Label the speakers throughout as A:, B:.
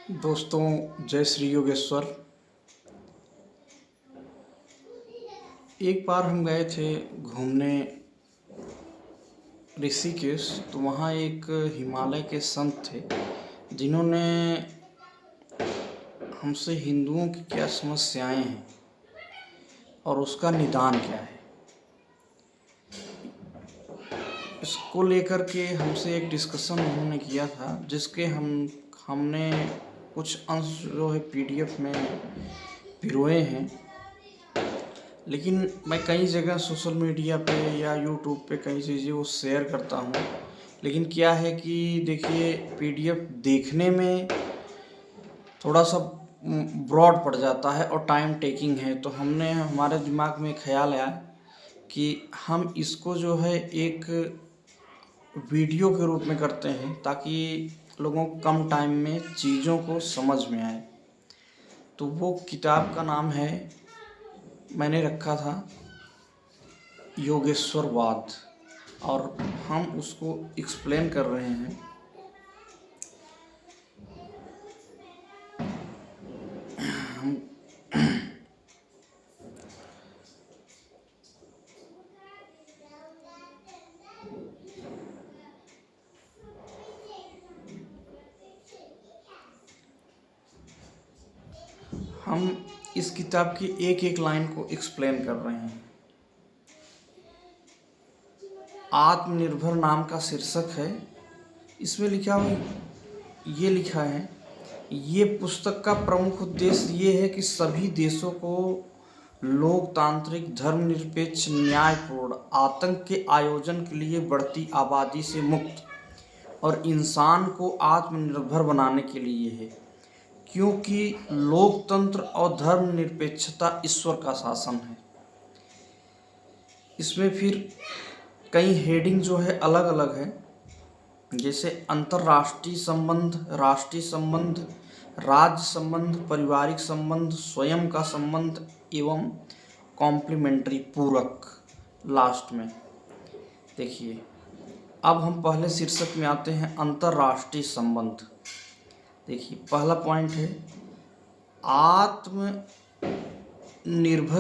A: दोस्तों, जय श्री योगेश्वर। एक बार हम गए थे घूमने ऋषिकेश। तो वहाँ एक हिमालय के संत थे जिन्होंने हमसे हिंदुओं की क्या समस्याएं हैं और उसका निदान क्या है, इसको लेकर के हमसे एक डिस्कशन उन्होंने किया था, जिसके हमने कुछ अंश जो है पीडीएफ में पिरोए हैं। लेकिन मैं कई जगह सोशल मीडिया पे या यूट्यूब पे कई चीज़ें वो शेयर करता हूँ। लेकिन क्या है कि देखिए, पीडीएफ देखने में थोड़ा सा ब्रॉड पड़ जाता है और टाइम टेकिंग है। तो हमारे दिमाग में ख्याल आया कि हम इसको जो है एक वीडियो के रूप में करते हैं, ताकि लोगों को कम टाइम में चीज़ों को समझ में आए। तो वो किताब का नाम है, मैंने रखा था योगेश्वरवाद, और हम उसको एक्सप्लेन कर रहे हैं। हम इस किताब की एक एक लाइन को एक्सप्लेन कर रहे हैं। आत्मनिर्भर नाम का शीर्षक है। इसमें ये लिखा है, ये पुस्तक का प्रमुख उद्देश्य ये है कि सभी देशों को लोकतांत्रिक, धर्मनिरपेक्ष, न्यायपूर्ण, आतंक के आयोजन के लिए बढ़ती आबादी से मुक्त और इंसान को आत्मनिर्भर बनाने के लिए है, क्योंकि लोकतंत्र और धर्मनिरपेक्षता ईश्वर का शासन है। इसमें फिर कई हेडिंग जो है अलग अलग है, जैसे अंतर्राष्ट्रीय संबंध, राष्ट्रीय संबंध, राज्य संबंध, पारिवारिक संबंध, स्वयं का संबंध एवं कॉम्प्लीमेंट्री, पूरक। लास्ट में देखिए, अब हम पहले शीर्षक में आते हैं, अंतर्राष्ट्रीय संबंध। देखिए, पहला पॉइंट है, आत्मनिर्भर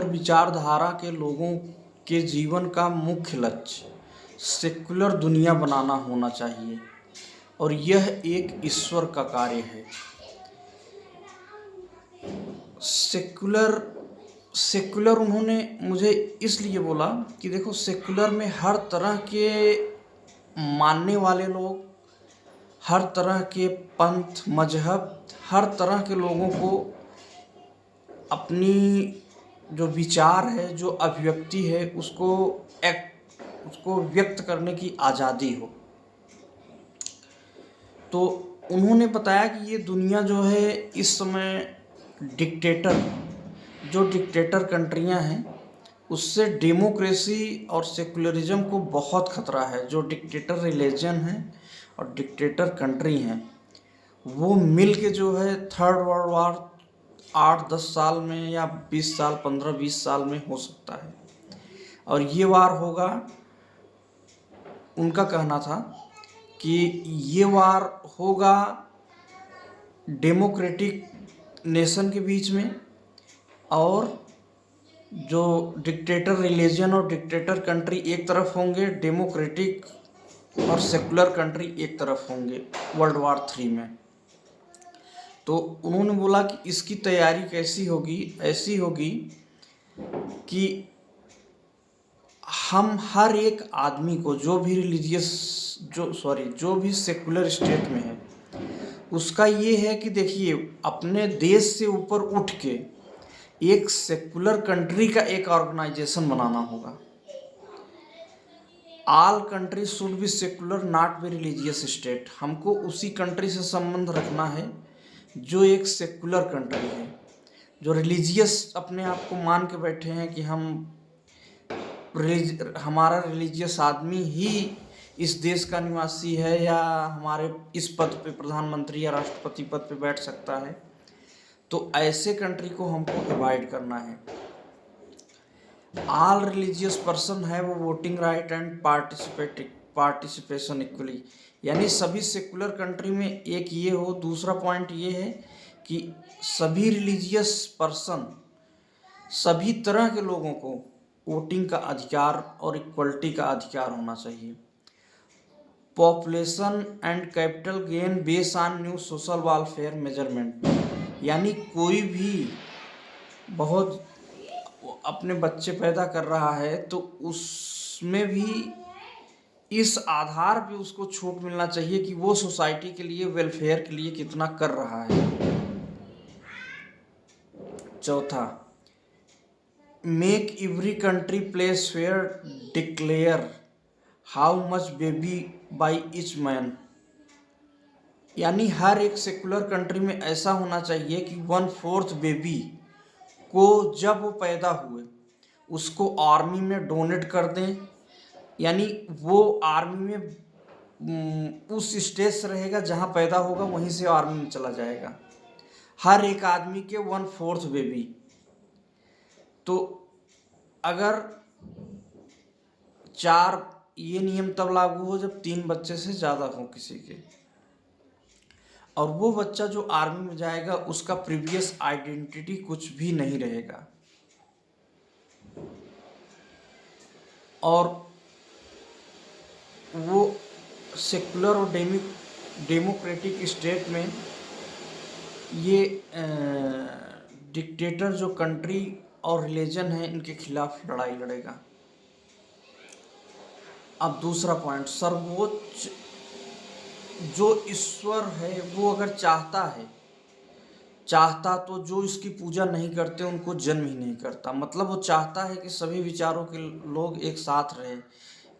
A: विचारधारा के लोगों के जीवन का मुख्य लक्ष्य सेक्युलर दुनिया बनाना होना चाहिए और यह एक ईश्वर का कार्य है। सेक्युलर उन्होंने मुझे इसलिए बोला कि देखो, सेक्युलर में हर तरह के मानने वाले लोग, हर तरह के पंथ, मजहब, हर तरह के लोगों को अपनी जो विचार है, जो अभिव्यक्ति है, उसको व्यक्त करने की आज़ादी हो। तो उन्होंने बताया कि ये दुनिया जो है इस समय डिक्टेटर कंट्रियां हैं, उससे डेमोक्रेसी और सेकुलरिज्म को बहुत खतरा है। जो डिक्टेटर रिलीजन है और डिक्टेटर कंट्री हैं, वो मिल के जो है थर्ड वर्ल्ड वार 8-10 साल में या 20 साल, 15-20 साल में हो सकता है। और ये वार होगा, उनका कहना था कि ये वार होगा डेमोक्रेटिक नेशन के बीच में, और जो डिक्टेटर रिलीजन और डिक्टेटर कंट्री एक तरफ होंगे, डेमोक्रेटिक और सेकुलर कंट्री एक तरफ होंगे वर्ल्ड वार 3 में। तो उन्होंने बोला कि इसकी तैयारी कैसी होगी, ऐसी होगी कि हम हर एक आदमी को, जो भी सेकुलर स्टेट में है, उसका ये है कि देखिए, अपने देश से ऊपर उठ के एक सेकुलर कंट्री का एक ऑर्गेनाइजेशन बनाना होगा। All country should be secular, not be religious state. हमको उसी कंट्री से संबंध रखना है जो एक सेकुलर कंट्री है, जो रिलीजियस अपने आप को मान के बैठे हैं कि हमारा रिलीजियस आदमी ही इस देश का निवासी है, या हमारे इस पद पे, प्रधानमंत्री या राष्ट्रपति पद पे बैठ सकता है। तो ऐसे कंट्री को हमको अवॉइड करना है। ऑल रिलीजियस पर्सन है वो voting right and participation equally, यानी सभी सेकुलर कंट्री में एक ये हो। दूसरा पॉइंट ये है कि सभी रिलीजियस पर्सन, सभी तरह के लोगों को वोटिंग का अधिकार और इक्वलिटी का अधिकार होना चाहिए। Population and capital gain based on new social welfare measurement, यानी कोई भी बहुत अपने बच्चे पैदा कर रहा है तो उसमें भी इस आधार पे उसको छूट मिलना चाहिए कि वो सोसाइटी के लिए, वेलफेयर के लिए कितना कर रहा है। चौथा, make every country place fair declare how much baby by each man, यानी हर एक सेकुलर कंट्री में ऐसा होना चाहिए कि 1/4 बेबी को जब वो पैदा हुए उसको आर्मी में डोनेट कर दें, यानी वो आर्मी में उस स्टेज से रहेगा जहाँ पैदा होगा वहीं से आर्मी में चला जाएगा। हर एक आदमी के 1/4 बेबी। तो अगर 4, ये नियम तब लागू हो जब 3 बच्चे से ज़्यादा हो किसी के, और वो बच्चा जो आर्मी में जाएगा उसका प्रीवियस आइडेंटिटी कुछ भी नहीं रहेगा। और वो सेकुलर और डेमोक्रेटिक स्टेट में ये डिक्टेटर जो कंट्री और रिलीजन है इनके खिलाफ लड़ाई लड़ेगा। अब दूसरा पॉइंट, सर्वोच्च जो ईश्वर है वो अगर चाहता तो जो इसकी पूजा नहीं करते उनको जन्म ही नहीं करता। मतलब वो चाहता है कि सभी विचारों के लोग एक साथ रहें।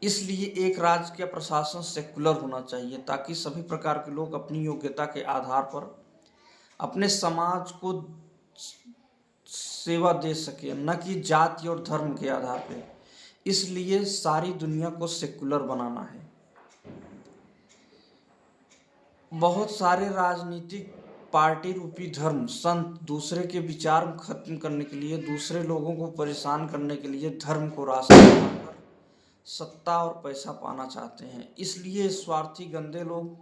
A: इसलिए एक राज्य का प्रशासन सेकुलर होना चाहिए ताकि सभी प्रकार के लोग अपनी योग्यता के आधार पर अपने समाज को सेवा दे सके, न कि जाति और धर्म के आधार पर। इसलिए सारी दुनिया को सेकुलर बनाना है। बहुत सारे राजनीतिक पार्टी रूपी धर्म संत दूसरे के विचार खत्म करने के लिए, दूसरे लोगों को परेशान करने के लिए धर्म को रास्ता बनाकर सत्ता और पैसा पाना चाहते हैं। इसलिए स्वार्थी गंदे लोग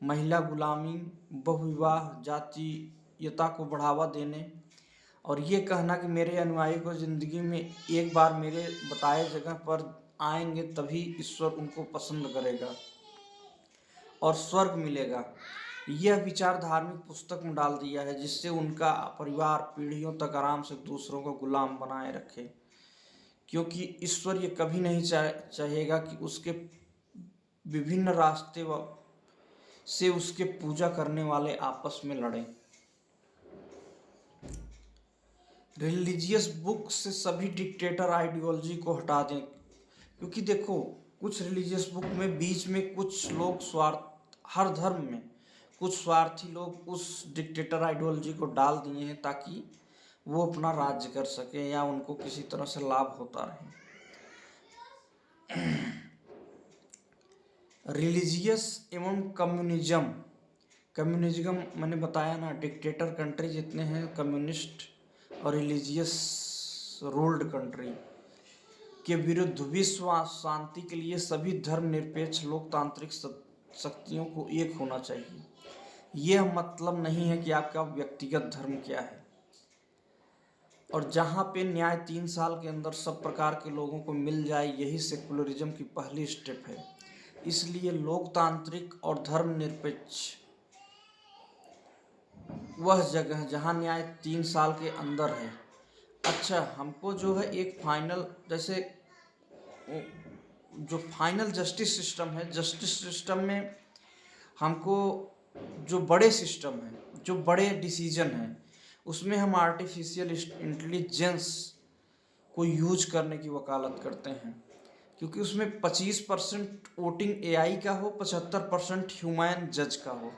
A: महिला गुलामी, बहुविवाह, जातीयता को बढ़ावा देने और ये कहना कि मेरे अनुयायी को जिंदगी में एक बार मेरे बताए जगह पर आएंगे तभी ईश्वर उनको पसंद करेगा और स्वर्ग मिलेगा, यह विचार धार्मिक पुस्तक में डाल दिया है जिससे उनका परिवार पीढ़ियों तक आराम से दूसरों को गुलाम बनाए रखे। क्योंकि ईश्वर ये कभी नहीं चाहेगा कि उसके विभिन्न रास्ते से उसके पूजा करने वाले आपस में लड़ें। रिलीजियस बुक से सभी डिक्टेटर आइडियोलॉजी को हटा दें, क्योंकि देखो कुछ रिलीजियस बुक में बीच में कुछ लोग हर धर्म में कुछ स्वार्थी लोग उस डिक्टेटर आइडियोलॉजी को डाल दिए हैं ताकि वो अपना राज्य कर सके या उनको किसी तरह से लाभ होता रहे। रिलीजियस एवं कम्युनिज्म मैंने बताया ना, डिक्टेटर कंट्री जितने हैं कम्युनिस्ट और रिलीजियस रूल्ड कंट्री के विरुद्ध विश्व शांति के लिए सभी धर्मनिरपेक्ष लोकतांत्रिक शक्तियों को एक होना चाहिए। यह मतलब नहीं है कि आपका व्यक्तिगत धर्म क्या है, और जहाँ पे न्याय 3 साल के अंदर सब प्रकार के लोगों को मिल जाए, यही सेकुलरिज्म की पहली स्टेप है। इसलिए लोकतांत्रिक और धर्मनिरपेक्ष वह जगह है जहाँ न्याय 3 साल के अंदर है। अच्छा, हमको जो है एक फाइनल, जैसे जो फाइनल जस्टिस सिस्टम है, जस्टिस सिस्टम में हमको जो बड़े सिस्टम है, जो बड़े डिसीजन हैं, उसमें हम आर्टिफिशियल इंटेलिजेंस को यूज करने की वकालत करते हैं, क्योंकि उसमें 25% वोटिंग एआई का हो, 75% ह्यूमन जज का हो,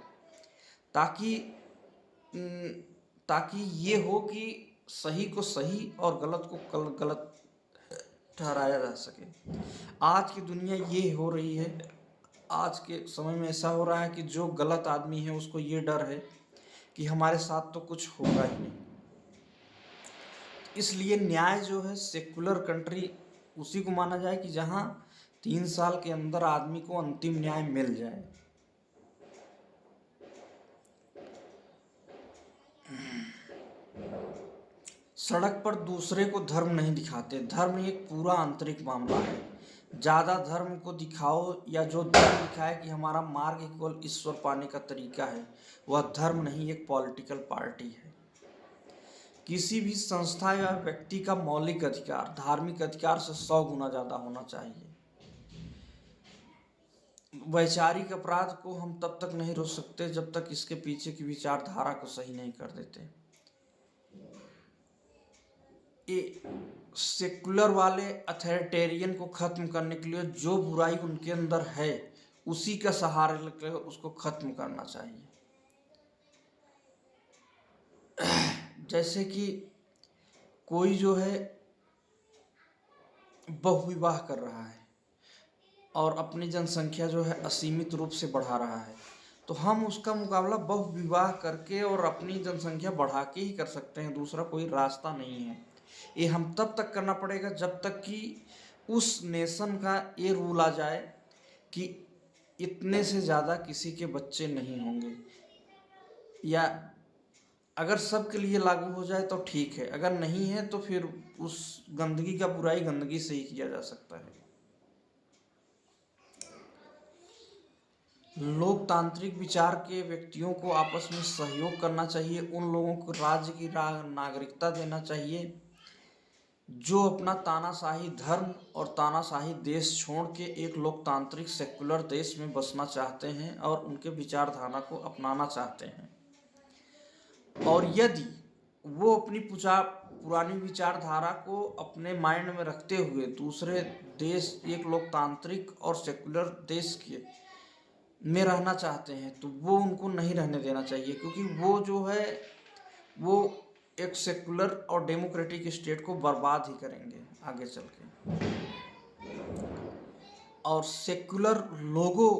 A: ताकि ये हो कि सही को सही और गलत को गलत ठहराया जा सके। आज की दुनिया ये हो रही है, आज के समय में ऐसा हो रहा है कि जो गलत आदमी है उसको ये डर है कि हमारे साथ तो कुछ होगा ही नहीं। इसलिए न्याय जो है सेकुलर कंट्री उसी को माना जाए कि जहाँ 3 साल के अंदर आदमी को अंतिम न्याय मिल जाए। सड़क पर दूसरे को धर्म नहीं दिखाते। धर्म एक पूरा आंतरिक मामला है। ज़्यादा धर्म को दिखाओ या जो धर्म दिखाए कि हमारा मार्ग केवल ईश्वर पाने का तरीका है, वह धर्म नहीं, एक पॉलिटिकल पार्टी है। किसी भी संस्था या व्यक्ति का मौलिक अधिकार धार्मिक अधिकार से 100 गुना ज़्यादा होना चाहिए। वैचारिक अपराध को हम तब तक नहीं रोक सकते जब तक इसके पीछे की विचारधारा को सही नहीं कर देते। सेकुलर वाले अथॉरिटेरियन को खत्म करने के लिए जो बुराई उनके अंदर है उसी का सहारा लेकर उसको खत्म करना चाहिए। जैसे कि कोई जो है बहुविवाह कर रहा है और अपनी जनसंख्या जो है असीमित रूप से बढ़ा रहा है, तो हम उसका मुकाबला बहुविवाह करके और अपनी जनसंख्या बढ़ा के ही कर सकते हैं। दूसरा कोई रास्ता नहीं है। ये हम तब तक करना पड़ेगा जब तक कि उस नेशन का ये रूल आ जाए कि इतने से ज़्यादा किसी के बच्चे नहीं होंगे, या अगर सबके लिए लागू हो जाए तो ठीक है, अगर नहीं है तो फिर उस गंदगी का बुराई गंदगी से ही किया जा सकता है। लोकतांत्रिक विचार के व्यक्तियों को आपस में सहयोग करना चाहिए। उन लोगों को राज्य की नागरिकता देना चाहिए जो अपना तानाशाही धर्म और तानाशाही देश छोड़ के एक लोकतांत्रिक सेकुलर देश में बसना चाहते हैं और उनके विचारधारा को अपनाना चाहते हैं। और यदि वो अपनी पुरानी विचारधारा को अपने माइंड में रखते हुए दूसरे देश एक लोकतांत्रिक और सेकुलर देश के में रहना चाहते हैं, तो वो उनको नहीं रहने देना चाहिए, क्योंकि वो जो है वो एक सेकुलर और डेमोक्रेटिक स्टेट को बर्बाद ही करेंगे आगे चल के। और सेकुलर लोगों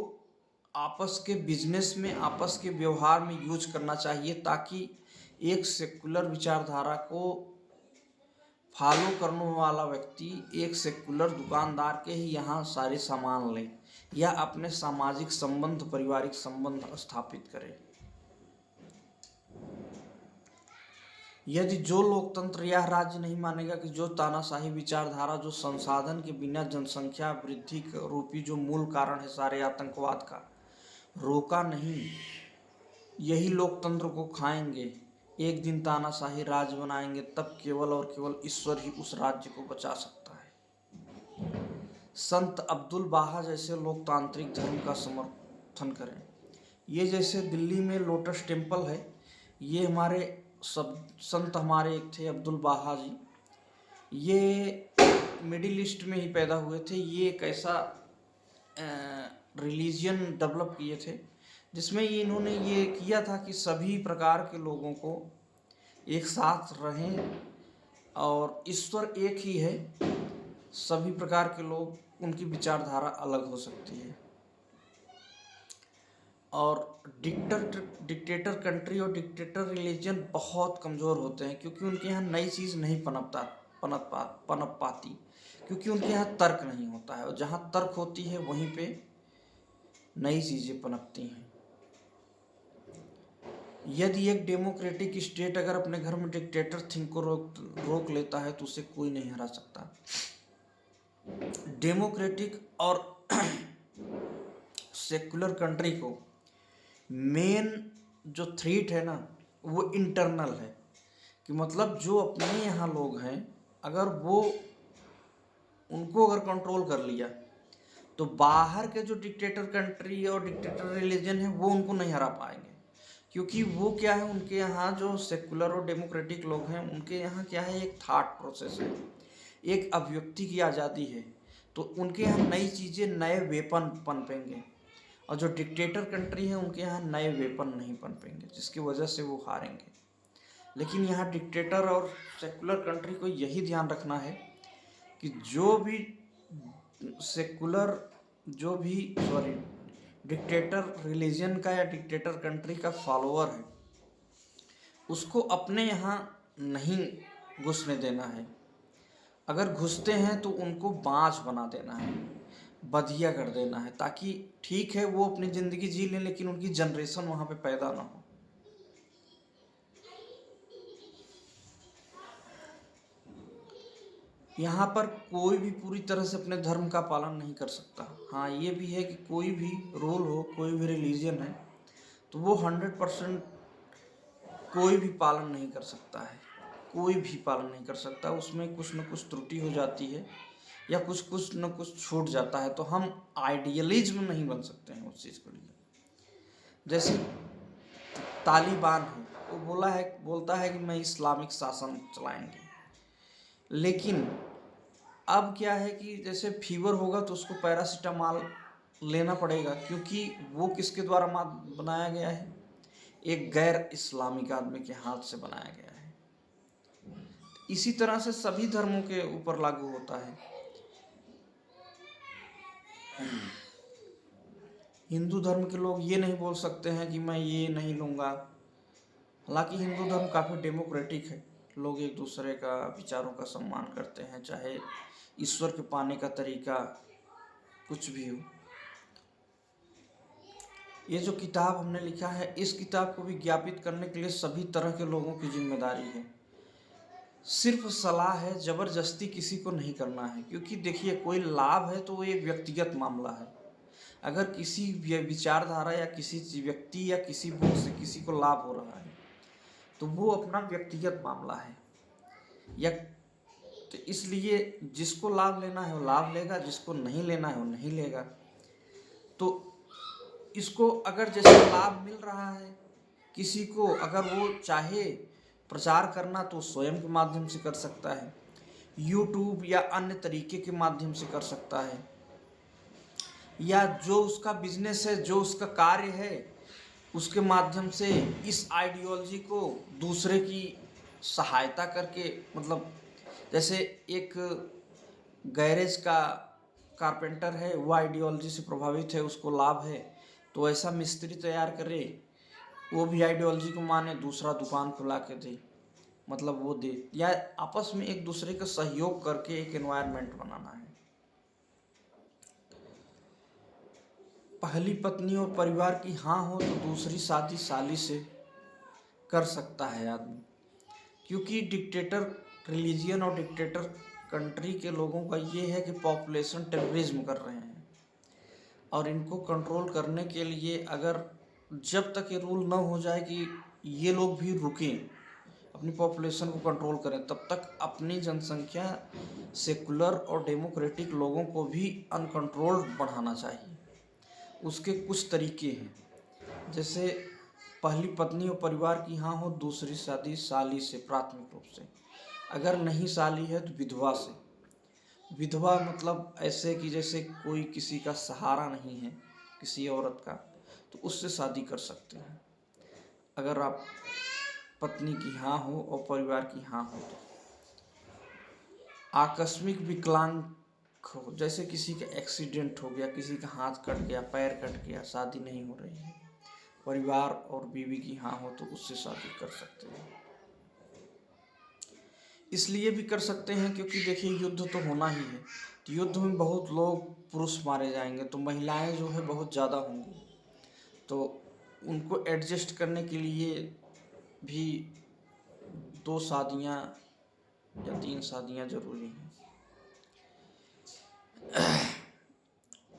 A: आपस के बिजनेस में, आपस के व्यवहार में यूज करना चाहिए, ताकि एक सेकुलर विचारधारा को फॉलो करने वाला व्यक्ति एक सेकुलर दुकानदार के ही यहाँ सारे सामान ले या अपने सामाजिक संबंध, पारिवारिक संबंध स्थापित करे। यदि जो लोकतंत्र यह राज्य नहीं मानेगा कि जो तानाशाही विचारधारा, जो संसाधन के बिना जनसंख्या वृद्धि रूपी जो मूल कारण है सारे आतंकवाद का, रोका नहीं, यही लोकतंत्र को खाएंगे, एक दिन तानाशाही राज्य बनाएंगे, तब केवल और केवल ईश्वर ही उस राज्य को बचा सकता है। संत अब्दुल बाहा जैसे लोकतांत्रिक धर्म का समर्थन करें। ये जैसे दिल्ली में लोटस टेम्पल है, ये हमारे सब संत हमारे एक थे अब्दुल बाहा जी, ये मिडिल ईस्ट में ही पैदा हुए थे। ये एक ऐसा रिलीजन डेवलप किए थे जिसमें ये इन्होंने ये किया था कि सभी प्रकार के लोगों को एक साथ रहें और ईश्वर एक ही है, सभी प्रकार के लोग, उनकी विचारधारा अलग हो सकती है। और डिक्टेटर कंट्री और डिक्टेटर रिलीजन बहुत कमज़ोर होते हैं, क्योंकि उनके यहाँ नई चीज़ नहीं पनप पाती, क्योंकि उनके यहाँ तर्क नहीं होता है, और जहाँ तर्क होती है वहीं पे नई चीज़ें पनपती हैं। यदि एक डेमोक्रेटिक स्टेट अगर अपने घर में डिक्टेटर थिंक को रोक लेता है तो उसे कोई नहीं हरा सकता। डेमोक्रेटिक और सेकुलर कंट्री को मेन जो थ्रेट है ना, वो इंटरनल है, कि मतलब जो अपने यहाँ लोग हैं, अगर वो उनको अगर कंट्रोल कर लिया तो बाहर के जो डिक्टेटर कंट्री और डिक्टेटर रिलीजन है वो उनको नहीं हरा पाएंगे। क्योंकि वो क्या है, उनके यहाँ जो सेकुलर और डेमोक्रेटिक लोग हैं उनके यहाँ क्या है, एक थॉट प्रोसेस है, एक अभिव्यक्ति की आज़ादी है, तो उनके यहाँ नई चीज़ें, नए वेपन पनपेंगे। और जो डिक्टेटर कंट्री है उनके यहाँ नए वेपन नहीं पनपेंगे, जिसकी वजह से वो हारेंगे। लेकिन यहाँ डिक्टेटर और सेकुलर कंट्री को यही ध्यान रखना है कि जो भी डिक्टेटर रिलीजन का या डिक्टेटर कंट्री का फॉलोअर है, उसको अपने यहाँ नहीं घुसने देना है। अगर घुसते हैं तो उनको बाँझ बना देना है। बधिया कर देना है, ताकि ठीक है वो अपनी ज़िंदगी जी लें लेकिन उनकी जनरेशन वहाँ पे पैदा ना हो। यहाँ पर कोई भी पूरी तरह से अपने धर्म का पालन नहीं कर सकता। हाँ, ये भी है कि कोई भी रोल हो, कोई भी रिलीजन है, तो वो 100% कोई भी पालन नहीं कर सकता है, कोई भी पालन नहीं कर सकता। उसमें कुछ न कुछ त्रुटि हो जाती है या कुछ न कुछ छूट जाता है, तो हम आइडियलिज्म नहीं बन सकते हैं उस चीज़ को लिए। जैसे तालिबान है, वो बोलता है कि मैं इस्लामिक शासन चलाएंगे, लेकिन अब क्या है कि जैसे फीवर होगा तो उसको पैरासीटामॉल लेना पड़ेगा, क्योंकि वो किसके द्वारा बनाया गया है, एक गैर इस्लामिक आदमी के हाथ से बनाया गया है। इसी तरह से सभी धर्मों के ऊपर लागू होता है। हिंदू धर्म के लोग ये नहीं बोल सकते हैं कि मैं ये नहीं लूँगा। हालांकि हिंदू धर्म काफ़ी डेमोक्रेटिक है, लोग एक दूसरे का विचारों का सम्मान करते हैं, चाहे ईश्वर के पाने का तरीका कुछ भी हो। ये जो किताब हमने लिखा है, इस किताब को विज्ञापित करने के लिए सभी तरह के लोगों की जिम्मेदारी है। सिर्फ सलाह है, ज़बरदस्ती किसी को नहीं करना है, क्योंकि देखिए कोई लाभ है तो वो एक व्यक्तिगत मामला है। अगर किसी विचारधारा या किसी व्यक्ति या किसी बुक से किसी को लाभ हो रहा है तो वो अपना व्यक्तिगत मामला है, या तो इसलिए जिसको लाभ लेना है वो लाभ लेगा, जिसको नहीं लेना है वो नहीं लेगा। तो इसको अगर जैसे लाभ मिल रहा है किसी को, अगर वो चाहे प्रचार करना तो स्वयं के माध्यम से कर सकता है, यूट्यूब या अन्य तरीके के माध्यम से कर सकता है, या जो उसका बिजनेस है, जो उसका कार्य है, उसके माध्यम से इस आइडियोलॉजी को दूसरे की सहायता करके, मतलब जैसे एक गैरेज का कारपेंटर है, वो आइडियोलॉजी से प्रभावित है, उसको लाभ है, तो ऐसा मिस्त्री तैयार करे, वो भी आइडियोलॉजी को माने, दूसरा दुकान खुला के दे, मतलब वो दे, या आपस में एक दूसरे का सहयोग करके एक एनवायरनमेंट बनाना है। पहली पत्नी और परिवार की हाँ हो तो दूसरी शादी साली से कर सकता है आदमी, क्योंकि डिक्टेटर रिलीजियन और डिक्टेटर कंट्री के लोगों का ये है कि पॉपुलेशन टेररिज्म कर रहे हैं, और इनको कंट्रोल करने के लिए अगर जब तक ये रूल न हो जाए कि ये लोग भी रुकें, अपनी पॉपुलेशन को कंट्रोल करें, तब तक अपनी जनसंख्या सेकुलर और डेमोक्रेटिक लोगों को भी अनकंट्रोल्ड बढ़ाना चाहिए। उसके कुछ तरीके हैं, जैसे पहली पत्नी और परिवार की हाँ हो, दूसरी शादी साली से प्राथमिक रूप से, अगर नहीं साली है तो विधवा से। विधवा मतलब ऐसे कि जैसे कोई किसी का सहारा नहीं है किसी औरत का, तो उससे शादी कर सकते हैं अगर आप पत्नी की हाँ हो और परिवार की हाँ हो तो। आकस्मिक विकलांग हो, जैसे किसी का एक्सीडेंट हो गया, किसी का हाथ कट गया, पैर कट गया, शादी नहीं हो रही है, परिवार और बीवी की हाँ हो तो उससे शादी कर सकते हैं। इसलिए भी कर सकते हैं क्योंकि देखिए युद्ध तो होना ही है, तो युद्ध में बहुत लोग पुरुष मारे जाएंगे, तो महिलाएं जो है बहुत ज़्यादा होंगी, तो उनको एडजस्ट करने के लिए भी 2 शादियाँ या 3 शादियाँ जरूरी हैं।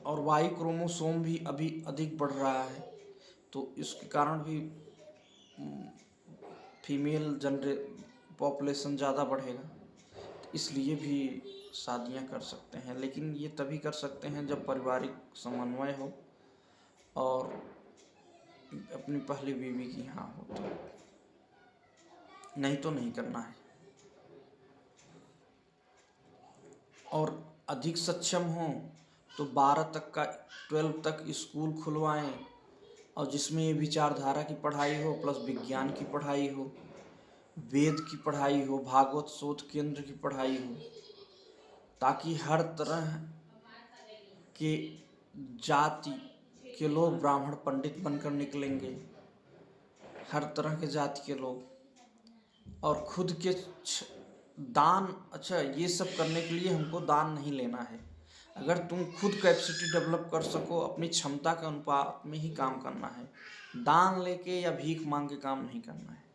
A: और वाई क्रोमोसोम भी अभी अधिक बढ़ रहा है, तो इसके कारण भी फीमेल पॉपुलेशन ज़्यादा बढ़ेगा, तो इसलिए भी शादियां कर सकते हैं, लेकिन ये तभी कर सकते हैं जब पारिवारिक समन्वय हो और अपनी पहली बीवी की हाँ हो, तो नहीं तो नहीं करना है। और अधिक सक्षम हो तो 12 तक का 12 तक स्कूल खुलवाएं, और जिसमें ये विचारधारा की पढ़ाई हो प्लस विज्ञान की पढ़ाई हो, वेद की पढ़ाई हो, भागवत शोध केंद्र की पढ़ाई हो, ताकि हर तरह के जाति के लोग ब्राह्मण पंडित बनकर निकलेंगे, हर तरह के जाति के लोग। और खुद के दान, अच्छा ये सब करने के लिए हमको दान नहीं लेना है। अगर तुम खुद कैपेसिटी डेवलप कर सको, अपनी क्षमता के अनुपात में ही काम करना है, दान लेके या भीख मांग के काम नहीं करना है।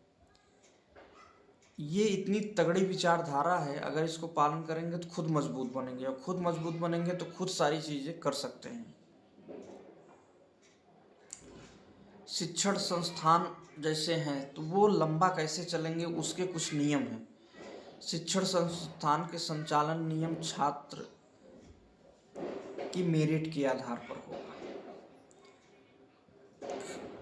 A: ये इतनी तगड़ी विचारधारा है, अगर इसको पालन करेंगे तो खुद मजबूत बनेंगे, और खुद मजबूत बनेंगे तो खुद सारी चीजें कर सकते हैं। शिक्षण संस्थान जैसे हैं तो वो लंबा कैसे चलेंगे, उसके कुछ नियम हैं। शिक्षण संस्थान के संचालन नियम छात्र की मेरिट के आधार पर होगा,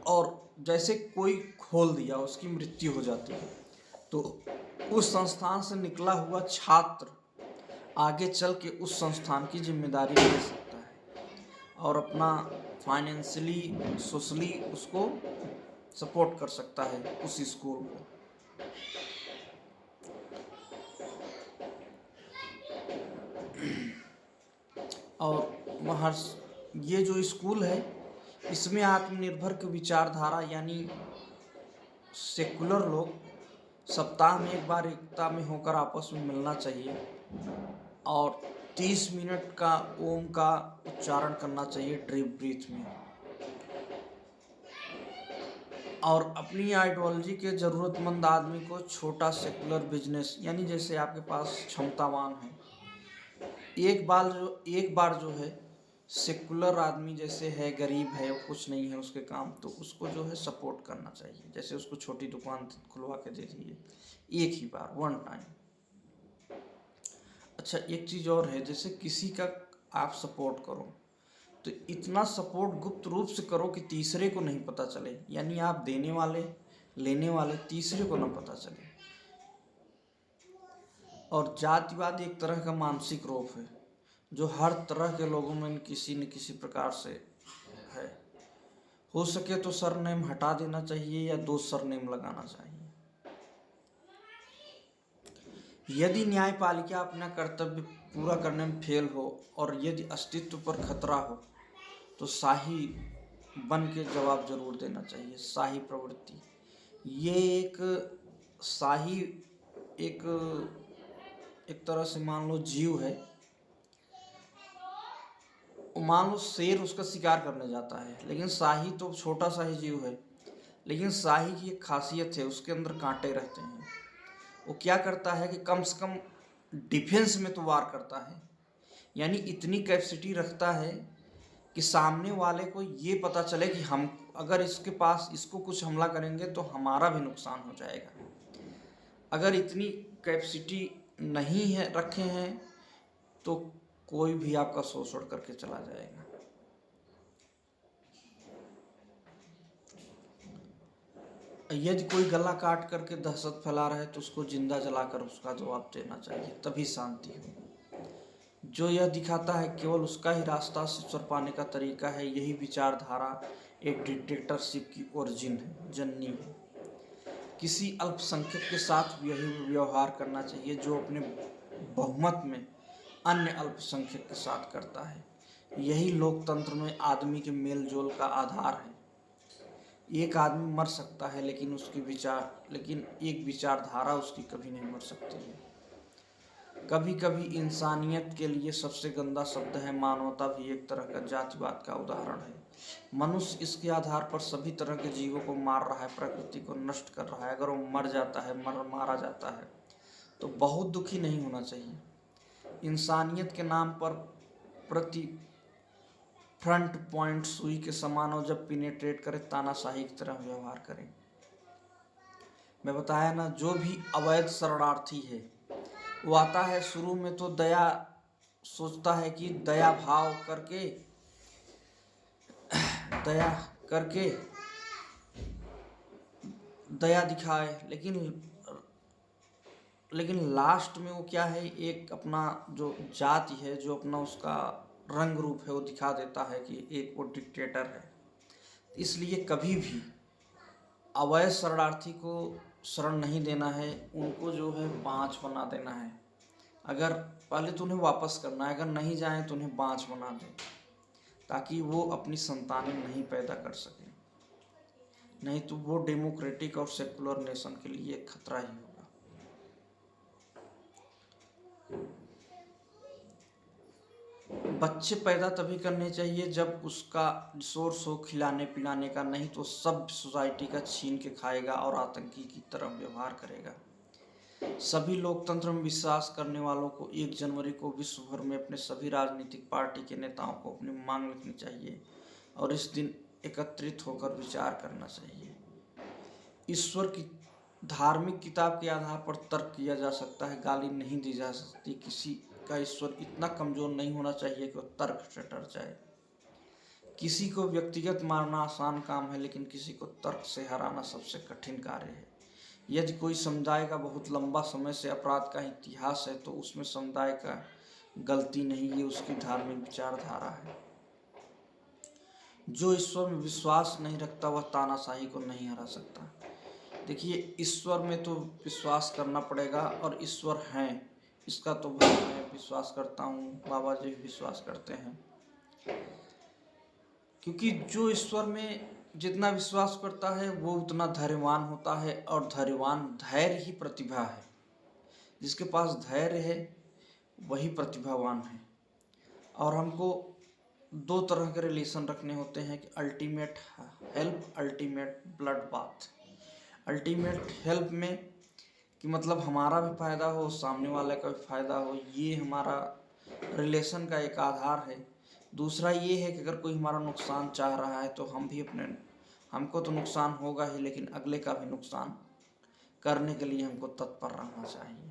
A: और जैसे कोई खोल दिया, उसकी मृत्यु हो जाती है, तो उस संस्थान से निकला हुआ छात्र आगे चल के उस संस्थान की जिम्मेदारी ले सकता है और अपना फाइनेंशियली सोशली उसको सपोर्ट कर सकता है उस स्कूल को। और वहाँ ये जो स्कूल है, इसमें आत्मनिर्भर की विचारधारा, यानी सेकुलर लोग सप्ताह में एक बार एकता में होकर आपस में मिलना चाहिए, और 30 मिनट का ओम का उच्चारण करना चाहिए डीप ब्रीथ में, और अपनी आइडियोलॉजी के ज़रूरतमंद आदमी को छोटा सेकुलर बिजनेस, यानी जैसे आपके पास क्षमतावान है, एक बार जो है सेकुलर आदमी जैसे है, गरीब है, कुछ नहीं है उसके काम, तो उसको जो है सपोर्ट करना चाहिए। जैसे उसको छोटी दुकान खुलवा के दे दीजिए एक ही बार, वन टाइम। अच्छा, एक चीज़ और है, जैसे किसी का आप सपोर्ट करो तो इतना सपोर्ट गुप्त रूप से करो कि तीसरे को नहीं पता चले, यानी आप देने वाले लेने वाले तीसरे को ना पता चले। और जातिवाद एक तरह का मानसिक रोग है जो हर तरह के लोगों में किसी न किसी प्रकार से है। हो सके तो सरनेम हटा देना चाहिए या 2 सरनेम लगाना चाहिए। यदि न्यायपालिका अपना कर्तव्य पूरा करने में फेल हो और यदि अस्तित्व पर खतरा हो तो शाही बन के जवाब जरूर देना चाहिए। शाही प्रवृत्ति, ये एक शाही एक तरह से मान लो जीव है, मान लो शेर उसका शिकार करने जाता है, लेकिन शाही तो छोटा सा ही जीव है, लेकिन शाही की एक खासियत है, उसके अंदर कांटे रहते हैं। वो क्या करता है कि कम से कम डिफेंस में तो वार करता है, यानी इतनी कैपेसिटी रखता है कि सामने वाले को ये पता चले कि हम अगर इसको कुछ हमला करेंगे तो हमारा भी नुकसान हो जाएगा। अगर इतनी कैपेसिटी नहीं है रखे हैं तो कोई भी आपका शोषण करके चला जाएगा। यदि कोई गला काट करके दहशत फैला रहा है तो उसको जिंदा जलाकर उसका जवाब देना चाहिए, तभी शांति हो। जो यह दिखाता है केवल उसका ही रास्ता ईश्वर पाने का तरीका है, यही विचारधारा एक डिक्टेटरशिप की ओरिजिन है, जननी है। किसी अल्पसंख्यक के साथ यही व्यवहार करना चाहिए जो अपने बहुमत में अन्य अल्पसंख्यक के साथ करता है। यही लोकतंत्र में आदमी के मेल जोल का आधार है। एक आदमी मर सकता है लेकिन एक विचारधारा उसकी कभी नहीं मर सकती है। कभी कभी इंसानियत के लिए सबसे गंदा शब्द है मानवता भी एक तरह का जातिवाद का उदाहरण है। मनुष्य इसके आधार पर सभी तरह के जीवों को मार रहा है, प्रकृति को नष्ट कर रहा है। अगर वो मर जाता है, मारा जाता है तो बहुत दुखी नहीं होना चाहिए। इंसानियत के नाम पर प्रति फ्रंट पॉइंट सुई के समान हो, जब पिनेट्रेट करे तानाशाही की तरह व्यवहार करें। मैं बताया ना, जो भी अवैध शरणार्थी है वो आता है, शुरू में तो दया सोचता है कि दया करके दया दिखाए, लेकिन लास्ट में वो क्या है, एक अपना जो जाति है, जो अपना उसका रंग रूप है वो दिखा देता है कि एक वो डिक्टेटर है। इसलिए कभी भी अवैध शरणार्थी को शरण नहीं देना है, उनको जो है बाँझ बना देना है। अगर पहले तो उन्हें वापस करना है, अगर नहीं जाएं तो उन्हें बाँझ बना दें, ताकि वो अपनी संतानें नहीं पैदा कर सकें। नहीं तो वो डेमोक्रेटिक और सेकुलर नेशन के लिए एक खतरा ही होगा। बच्चे पैदा तभी करने चाहिए जब उसका सोर्स हो खिलाने पिलाने का, नहीं तो सब सोसाइटी का छीन के खाएगा और आतंकी की तरह व्यवहार करेगा। सभी लोकतंत्र में विश्वास करने वालों को 1 जनवरी को विश्व भर में अपने सभी राजनीतिक पार्टी के नेताओं को अपनी मांग लिखनी चाहिए और इस दिन एकत्रित होकर विचार करना चाहिए। ईश्वर की धार्मिक किताब के आधार पर तर्क किया जा सकता है, गाली नहीं दी जा सकती। किसी का ईश्वर इतना कमजोर नहीं होना चाहिए कि वो तर्क से डर जाए। किसी को व्यक्तिगत मारना आसान काम है, लेकिन किसी को तर्क से हराना सबसे कठिन कार्य है। यदि कोई समुदाय का बहुत लंबा समय से अपराध का इतिहास है तो उसमें समुदाय का गलती नहीं, ये उसकी धार्मिक विचारधारा है। जो ईश्वर में विश्वास नहीं रखता वह तानाशाही को नहीं हरा सकता। देखिए, ईश्वर में तो विश्वास करना पड़ेगा और ईश्वर हैं, इसका तो भाई मैं विश्वास करता हूँ, बाबा जी भी विश्वास करते हैं। क्योंकि जो ईश्वर में जितना विश्वास करता है वो उतना धैर्यवान होता है और धैर्य ही प्रतिभा है। जिसके पास धैर्य है वही प्रतिभावान है। और हमको 2 तरह के रिलेशन रखने होते हैं कि ultimate help, ultimate blood bath. Ultimate help में कि मतलब हमारा भी फायदा हो, सामने वाले का भी फायदा हो, ये हमारा रिलेशन का एक आधार है। दूसरा ये है कि अगर कोई हमारा नुकसान चाह रहा है तो हमको तो नुकसान होगा ही, लेकिन अगले का भी नुकसान करने के लिए हमको तत्पर रहना चाहिए।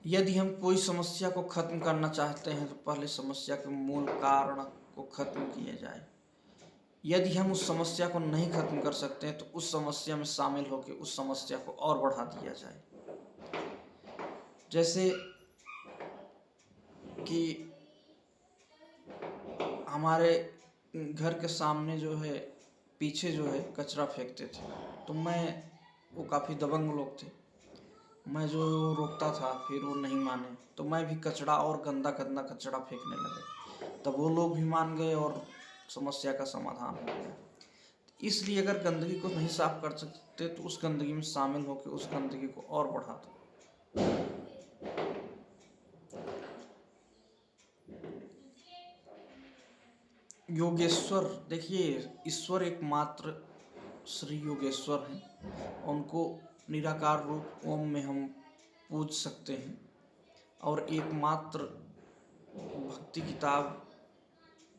A: यदि हम कोई समस्या को खत्म करना चाहते हैं तो पहले समस्या के मूल कारण को खत्म किया जाए। यदि हम उस समस्या को नहीं खत्म कर सकते हैं तो उस समस्या में शामिल होकर उस समस्या को और बढ़ा दिया जाए। जैसे कि हमारे घर के सामने जो है, पीछे जो है कचरा फेंकते थे, तो वो काफ़ी दबंग लोग थे, मैं जो रोकता था, फिर वो नहीं माने तो मैं भी कचरा और गंदा गंदा कचरा फेंकने लगे, तब वो लोग भी मान गए और समस्या का समाधान हो गया। इसलिए अगर गंदगी को नहीं साफ कर सकते तो उस गंदगी में शामिल होकर उस गंदगी को और बढ़ा दो। योगेश्वर, देखिए ईश्वर एकमात्र श्री योगेश्वर हैं। उनको निराकार रूप ओम में हम पूज सकते हैं और एकमात्र भक्ति किताब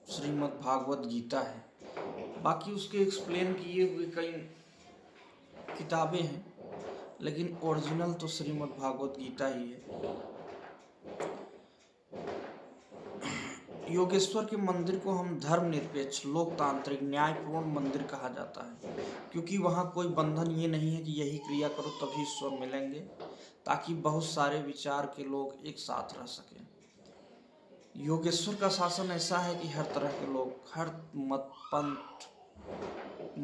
A: श्रीमद् भागवत गीता है। बाकी उसके एक्सप्लेन किए हुए कई किताबें हैं, लेकिन ओरिजिनल तो श्रीमद् भागवत गीता ही है। योगेश्वर के मंदिर को हम धर्मनिरपेक्ष, लोकतांत्रिक, न्यायपूर्ण मंदिर कहा जाता है, क्योंकि वहाँ कोई बंधन ये नहीं है कि यही क्रिया करो तभी ईश्वर मिलेंगे, ताकि बहुत सारे विचार के लोग एक साथ रह सकें। योगेश्वर का शासन ऐसा है कि हर तरह के लोग, हर मत पंथ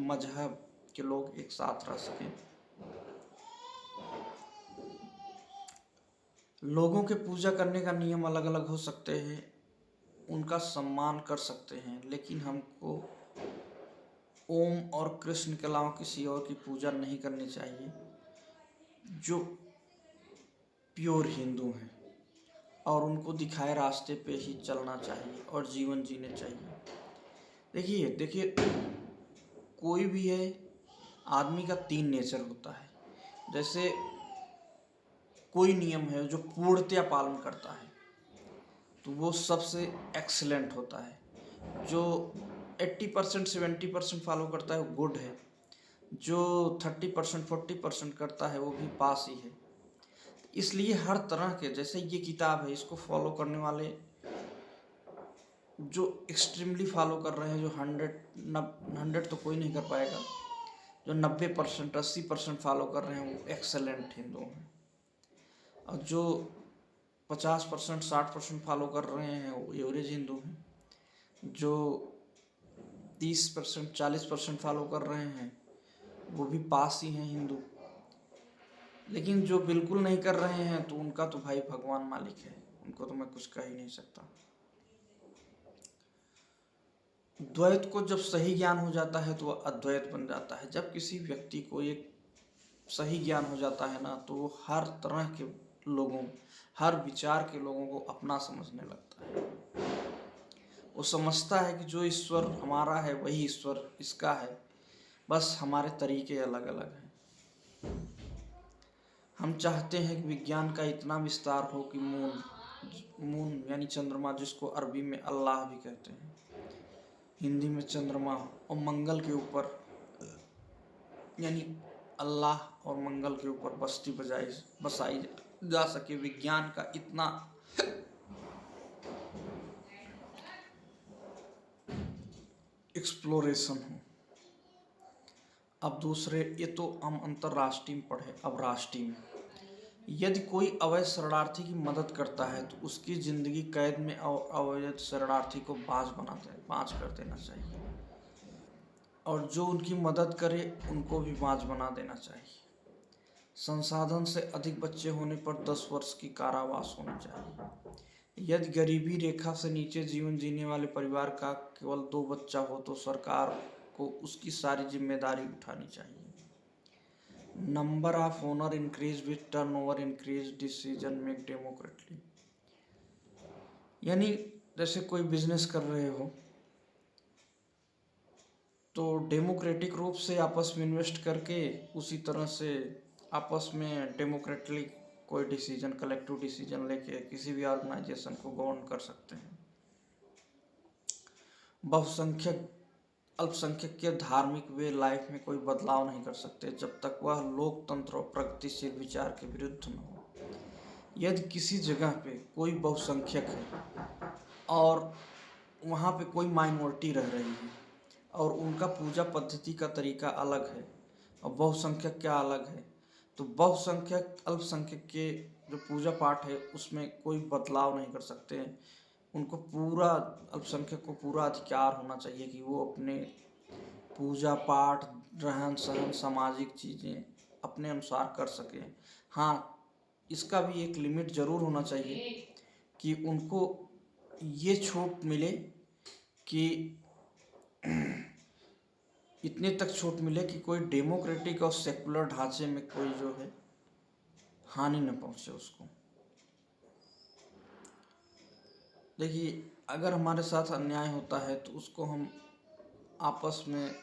A: मजहब के लोग एक साथ रह सकें। लोगों के पूजा करने का नियम अलग अलग हो सकते हैं, उनका सम्मान कर सकते हैं, लेकिन हमको ओम और कृष्ण के अलावा किसी और की पूजा नहीं करनी चाहिए जो प्योर हिंदू हैं, और उनको दिखाए रास्ते पे ही चलना चाहिए और जीवन जीने चाहिए। देखिए कोई भी है, आदमी का 3 नेचर होता है। जैसे कोई नियम है जो पूर्णतया पालन करता है तो वो सबसे एक्सीलेंट होता है। जो 80% 70% फॉलो करता है वो गुड है। जो 30% 40% करता है वो भी पास ही है। इसलिए हर तरह के, जैसे ये किताब है, इसको फॉलो करने वाले जो एक्सट्रीमली फॉलो कर रहे हैं, जो 100 तो कोई नहीं कर पाएगा, जो 90% 80% फॉलो कर रहे हैं वो एक्सेलेंट हिंदू हैं, और जो 50% 60% फॉलो कर रहे हैं वो एवरेज हिंदू हैं, जो 30% 40% फॉलो कर रहे हैं वो भी पास ही हैं हिंदू, लेकिन जो बिल्कुल नहीं कर रहे हैं तो उनका तो भाई भगवान मालिक है, उनको तो मैं कुछ कह ही नहीं सकता। द्वैत को जब सही ज्ञान हो जाता है तो वह अद्वैत बन जाता है। जब किसी व्यक्ति को एक सही ज्ञान हो जाता है ना, तो वो हर तरह के लोगों, हर विचार के लोगों को अपना समझने लगता है। वो समझता है कि जो ईश्वर हमारा है वही ईश्वर इसका है, बस हमारे तरीके अलग अलग हैं। हम चाहते हैं कि विज्ञान का इतना विस्तार हो कि मून यानी चंद्रमा, जिसको अरबी में अल्लाह भी कहते हैं, हिंदी में चंद्रमा, और मंगल के ऊपर यानी अल्लाह और मंगल के ऊपर बस्ती बसाई जा सके। विज्ञान का इतना एक्सप्लोरेशन हो। अब दूसरे, ये तो हम अंतर्राष्ट्रीय में पढ़े, अब राष्ट्रीय में, यदि कोई अवैध शरणार्थी की मदद करता है तो उसकी जिंदगी कैद में और अवैध शरणार्थी को बाँझ कर देना चाहिए, और जो उनकी मदद करे उनको भी बाँझ बना देना चाहिए। संसाधन से अधिक बच्चे होने पर 10 वर्ष की कारावास होनी चाहिए। यदि गरीबी रेखा से नीचे जीवन जीने वाले परिवार का केवल 2 बच्चा हो तो सरकार को उसकी सारी जिम्मेदारी उठानी चाहिए। Number of owner increase with turnover increase, decision make democratically. यानी जैसे कोई बिजनेस कर रहे हो तो डेमोक्रेटिक रूप से आपस में इन्वेस्ट करके उसी तरह से आपस में डेमोक्रेटली कोई डिसीजन, कलेक्टिव डिसीजन लेके किसी भी ऑर्गेनाइजेशन को गवर्न कर सकते हैं। बहुसंख्यक अल्पसंख्यक के धार्मिक वे लाइफ में कोई बदलाव नहीं कर सकते जब तक वह लोकतंत्र और प्रगतिशील विचार के विरुद्ध न हो। यदि किसी जगह पे कोई बहुसंख्यक है और वहाँ पे कोई माइनॉरिटी रह रही है और उनका पूजा पद्धति का तरीका अलग है और बहुसंख्यक क्या अलग है, तो बहुसंख्यक अल्पसंख्यक के जो पूजा पाठ है उसमें कोई बदलाव नहीं कर सकते हैं। उनको पूरा, अल्पसंख्यक को पूरा अधिकार होना चाहिए कि वो अपने पूजा पाठ, रहन सहन, सामाजिक चीज़ें अपने अनुसार कर सकें। हाँ, इसका भी एक लिमिट ज़रूर होना चाहिए कि उनको ये छूट मिले कि इतने तक छूट मिले कि कोई डेमोक्रेटिक और सेकुलर ढांचे में कोई जो है हानि न पहुंचे उसको। देखिए, अगर हमारे साथ अन्याय होता है तो उसको हम आपस में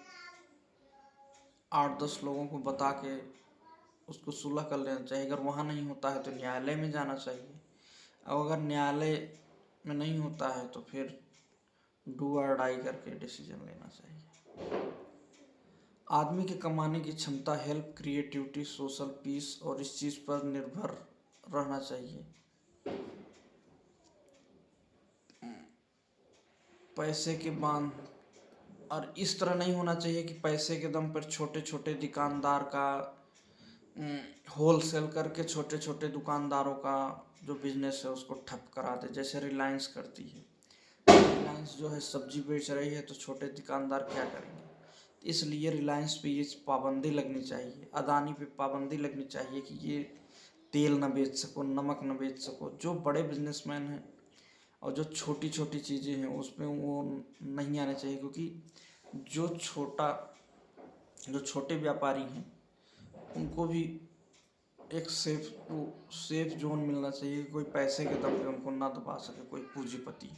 A: 8-10 लोगों को बता के उसको सुलह कर लेना चाहिए। अगर वहाँ नहीं होता है तो न्यायालय में जाना चाहिए, और अगर न्यायालय में नहीं होता है तो फिर डू और डाई करके डिसीजन लेना चाहिए। आदमी के कमाने की क्षमता, हेल्प, क्रिएटिविटी, सोशल पीस और इस चीज़ पर निर्भर रहना चाहिए। पैसे के बांध, और इस तरह नहीं होना चाहिए कि पैसे के दम पर छोटे छोटे दुकानदार का होलसेल करके छोटे छोटे दुकानदारों का जो बिजनेस है उसको ठप करा दे, जैसे रिलायंस करती है। रिलायंस जो है सब्जी बेच रही है तो छोटे दुकानदार क्या करेंगे, इसलिए रिलायंस पे ये पाबंदी लगनी चाहिए, अदानी पे पाबंदी लगनी चाहिए कि ये तेल न बेच सको, नमक न बेच सको। जो बड़े बिजनेसमैन हैं और जो छोटी छोटी चीज़ें हैं उसमें वो नहीं आने चाहिए, क्योंकि जो छोटे व्यापारी हैं उनको भी एक सेफ जोन मिलना चाहिए। कोई पैसे के दम पे उनको ना दबा सके कोई पूंजीपति।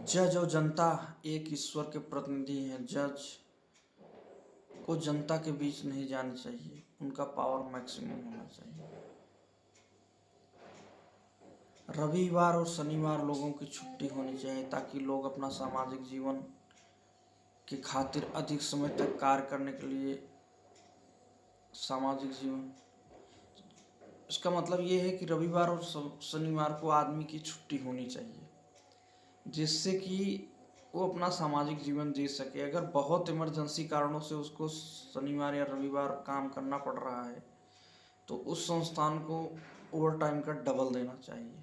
A: जज और जनता एक ईश्वर के प्रतिनिधि हैं। जज को जनता के बीच नहीं जाना चाहिए, उनका पावर मैक्सिमम होना चाहिए। रविवार और शनिवार लोगों की छुट्टी होनी चाहिए ताकि लोग अपना सामाजिक जीवन की खातिर अधिक समय तक कार्य करने के लिए सामाजिक जीवन, इसका मतलब ये है कि रविवार और शनिवार को आदमी की छुट्टी होनी चाहिए जिससे कि वो अपना सामाजिक जीवन जी सके। अगर बहुत इमरजेंसी कारणों से उसको शनिवार या रविवार काम करना पड़ रहा है तो उस संस्थान को ओवर टाइम का डबल देना चाहिए।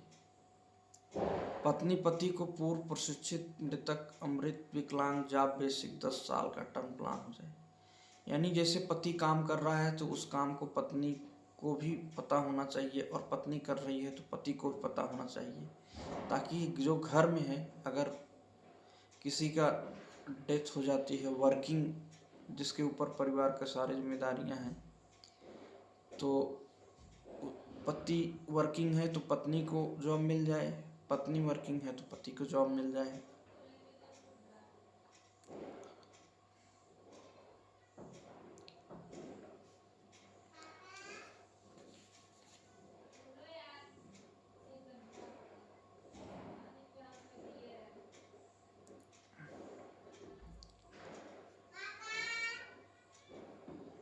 A: पत्नी पति को पूर्व प्रशिक्षित, मृतक, अमृत, विकलांग, जॉब बेसिक 10 साल का टर्म प्लान हो जाए। यानी जैसे पति काम कर रहा है तो उस काम को पत्नी को भी पता होना चाहिए, और पत्नी कर रही है तो पति को भी पता होना चाहिए, ताकि जो घर में है अगर किसी का डेथ हो जाती है वर्किंग जिसके ऊपर परिवार का सारी जिम्मेदारियां हैं। तो पति वर्किंग है तो पत्नी को जॉब मिल जाए, पत्नी वर्किंग है तो पति को जॉब मिल जाए।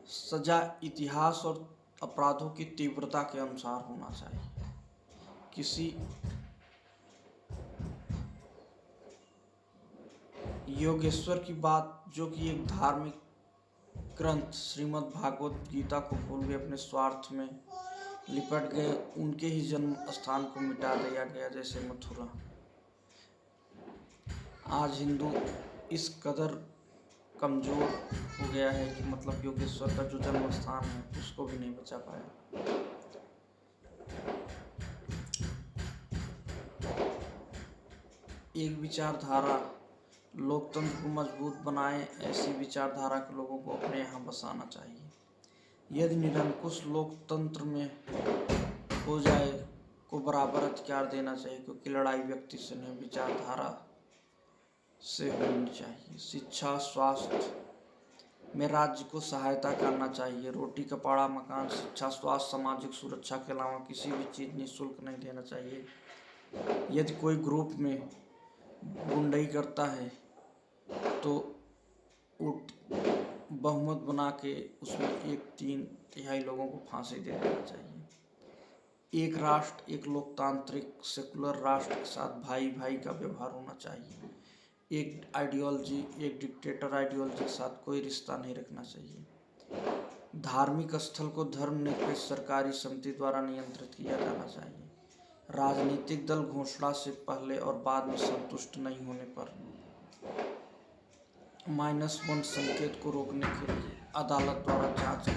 A: सजा इतिहास और अपराधों की तीव्रता के अनुसार होना चाहिए। किसी योगेश्वर की बात, जो कि एक धार्मिक ग्रंथ श्रीमद् भागवत गीता को भूल के अपने स्वार्थ में लिपट गए, उनके ही जन्म स्थान को मिटा दिया गया, जैसे मथुरा। आज हिंदू इस कदर कमज़ोर हो गया है कि मतलब योगेश्वर का जो जन्म स्थान है उसको भी नहीं बचा पाया। एक विचारधारा लोकतंत्र को मजबूत बनाए, ऐसी विचारधारा के लोगों को अपने यहाँ बसाना चाहिए। यदि निरंकुश लोकतंत्र में हो जाए को बराबर अधिकार देना चाहिए, क्योंकि लड़ाई व्यक्ति से नहीं विचारधारा से होनी चाहिए। शिक्षा स्वास्थ्य में राज्य को सहायता करना चाहिए। रोटी कपड़ा मकान शिक्षा स्वास्थ्य सामाजिक सुरक्षा के अलावा किसी भी चीज़ निःशुल्क नहीं देना चाहिए। यदि कोई ग्रुप में गुंडई करता है तो बहुमत बना के उसमें 1/3 लोगों को फांसी दे देना चाहिए। एक राष्ट्र एक लोकतांत्रिक सेकुलर राष्ट्र के साथ भाई भाई का व्यवहार होना चाहिए। एक आइडियोलॉजी एक डिक्टेटर आइडियोलॉजी के साथ कोई रिश्ता नहीं रखना चाहिए। धार्मिक स्थल को धर्मनिरपेक्ष सरकारी समिति द्वारा नियंत्रित किया जाना चाहिए। राजनीतिक दल घोषणा से पहले और बाद में संतुष्ट नहीं होने पर -1 संकेत को रोकने के लिए अदालत द्वारा जांच